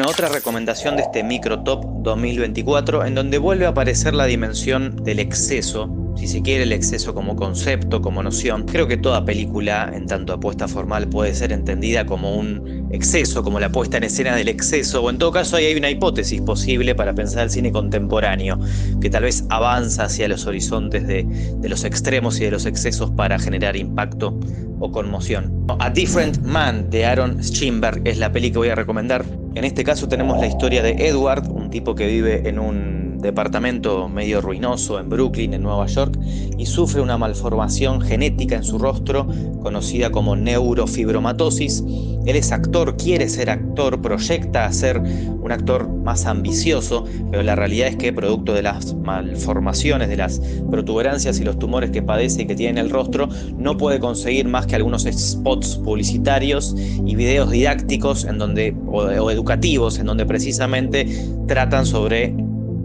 Bueno, otra recomendación de este Micro Top 2024, en donde vuelve a aparecer la dimensión del exceso, si se quiere el exceso como concepto, como noción. Creo que toda película, en tanto apuesta formal, puede ser entendida como un exceso, como la puesta en escena del exceso, o en todo caso ahí hay una hipótesis posible para pensar el cine contemporáneo, que tal vez avanza hacia los horizontes de los extremos y de los excesos para generar impacto o conmoción. A Different Man de Aaron Strindberg es la peli que voy a recomendar. En este caso tenemos la historia de Edward, un tipo que vive en un departamento medio ruinoso en Brooklyn, en Nueva York, y sufre una malformación genética en su rostro conocida como neurofibromatosis. Él es actor, quiere ser actor, proyecta a ser un actor más ambicioso, pero la realidad es que producto de las malformaciones, de las protuberancias y los tumores que padece y que tiene en el rostro, no puede conseguir más que algunos spots publicitarios y videos didácticos o educativos en donde precisamente tratan sobre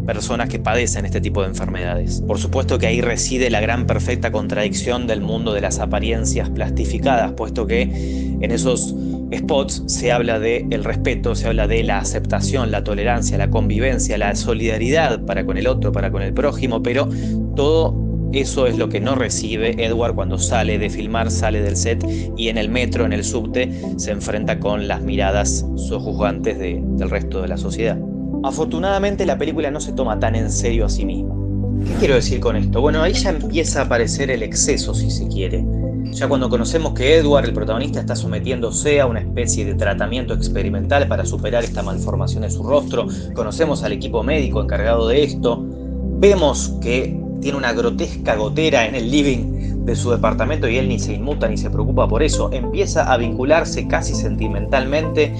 personas que padecen este tipo de enfermedades. Por supuesto que ahí reside la gran perfecta contradicción del mundo de las apariencias plastificadas, puesto que en esos spots se habla del respeto, se habla de la aceptación, la tolerancia, la convivencia, la solidaridad para con el otro, para con el prójimo, pero todo eso es lo que no recibe Edward cuando sale de filmar, sale del set y en el metro, en el subte, se enfrenta con las miradas sojuzgantes del resto de la sociedad. Afortunadamente la película no se toma tan en serio a sí misma. ¿Qué quiero decir con esto? Bueno, ahí ya empieza a aparecer el exceso, si se quiere. Ya cuando conocemos que Edward, el protagonista, está sometiéndose a una especie de tratamiento experimental para superar esta malformación en su rostro, conocemos al equipo médico encargado de esto, vemos que tiene una grotesca gotera en el living de su departamento y él ni se inmuta ni se preocupa por eso, empieza a vincularse casi sentimentalmente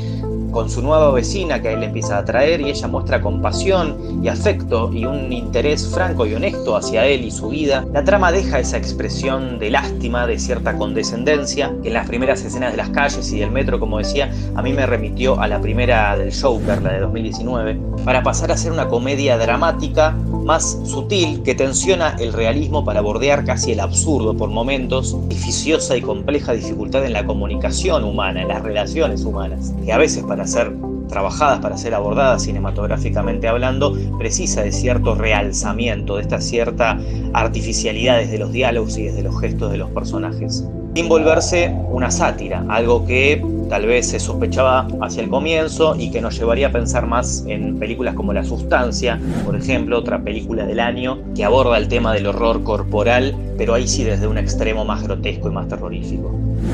con su nueva vecina que a él le empieza a atraer y ella muestra compasión y afecto y un interés franco y honesto hacia él y su vida. La trama deja esa expresión de lástima, de cierta condescendencia, que en las primeras escenas de las calles y del metro, como decía, a mí me remitió a la primera del Joker, la de 2019, para pasar a ser una comedia dramática más sutil que tensiona el realismo para bordear casi el absurdo por momentos, dificiosa y compleja dificultad en la comunicación humana, en las relaciones humanas, que a veces para ser trabajadas, para ser abordadas cinematográficamente hablando, precisa de cierto realzamiento, de esta cierta artificialidad desde los diálogos y desde los gestos de los personajes, sin volverse una sátira, algo que tal vez se sospechaba hacia el comienzo y que nos llevaría a pensar más en películas como La Sustancia, por ejemplo, otra película del año que aborda el tema del horror corporal, pero ahí sí desde un extremo más grotesco y más terrorífico.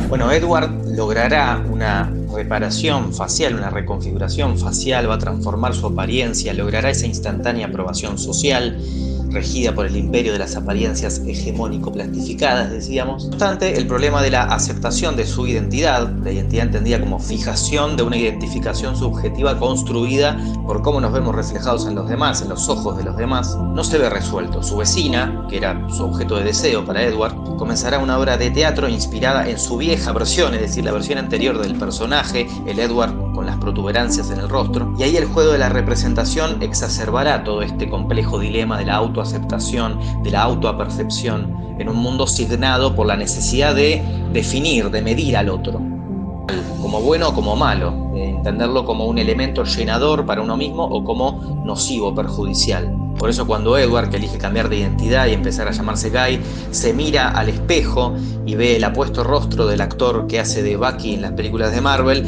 Bueno, Edward logrará una reparación facial, una reconfiguración facial, va a transformar su apariencia, logrará esa instantánea aprobación social, regida por el imperio de las apariencias hegemónico-plastificadas, decíamos. No obstante, el problema de la aceptación de su identidad, la identidad entendida como fijación de una identificación subjetiva construida por cómo nos vemos reflejados en los demás, en los ojos de los demás, no se ve resuelto. Su vecina, que era su objeto de deseo para Edward, comenzará una obra de teatro inspirada en su vieja versión, es decir, la versión anterior del personaje, el Edward con las protuberancias en el rostro, y ahí el juego de la representación exacerbará todo este complejo dilema de la autoaceptación, de la autoapercepción, en un mundo signado por la necesidad de definir, de medir al otro, como bueno o como malo, de entenderlo como un elemento llenador para uno mismo o como nocivo, perjudicial. Por eso cuando Edward, que elige cambiar de identidad y empezar a llamarse Guy, se mira al espejo y ve el apuesto rostro del actor que hace de Bucky en las películas de Marvel,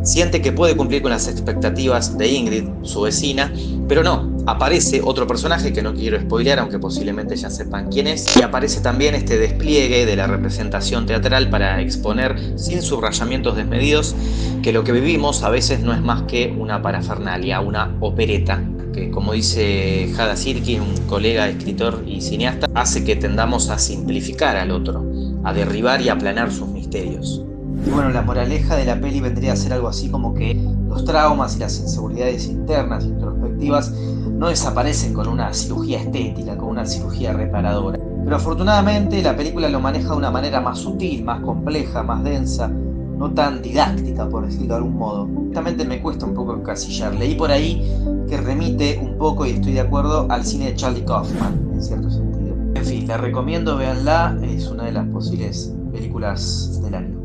siente que puede cumplir con las expectativas de Ingrid, su vecina, pero no, aparece otro personaje que no quiero spoilear, aunque posiblemente ya sepan quién es, y aparece también este despliegue de la representación teatral para exponer, sin subrayamientos desmedidos, que lo que vivimos a veces no es más que una parafernalia, una opereta, que como dice Hada Sirkin, un colega escritor y cineasta, hace que tendamos a simplificar al otro, a derribar y aplanar sus misterios. Y bueno, la moraleja de la peli vendría a ser algo así como que los traumas y las inseguridades internas, introspectivas, no desaparecen con una cirugía estética, con una cirugía reparadora. Pero afortunadamente la película lo maneja de una manera más sutil, más compleja, más densa, no tan didáctica, por decirlo de algún modo. Justamente me cuesta un poco encasillar. Leí por ahí que remite un poco, y estoy de acuerdo, al cine de Charlie Kaufman, en cierto sentido. En fin, la recomiendo, véanla, es una de las posibles películas del año.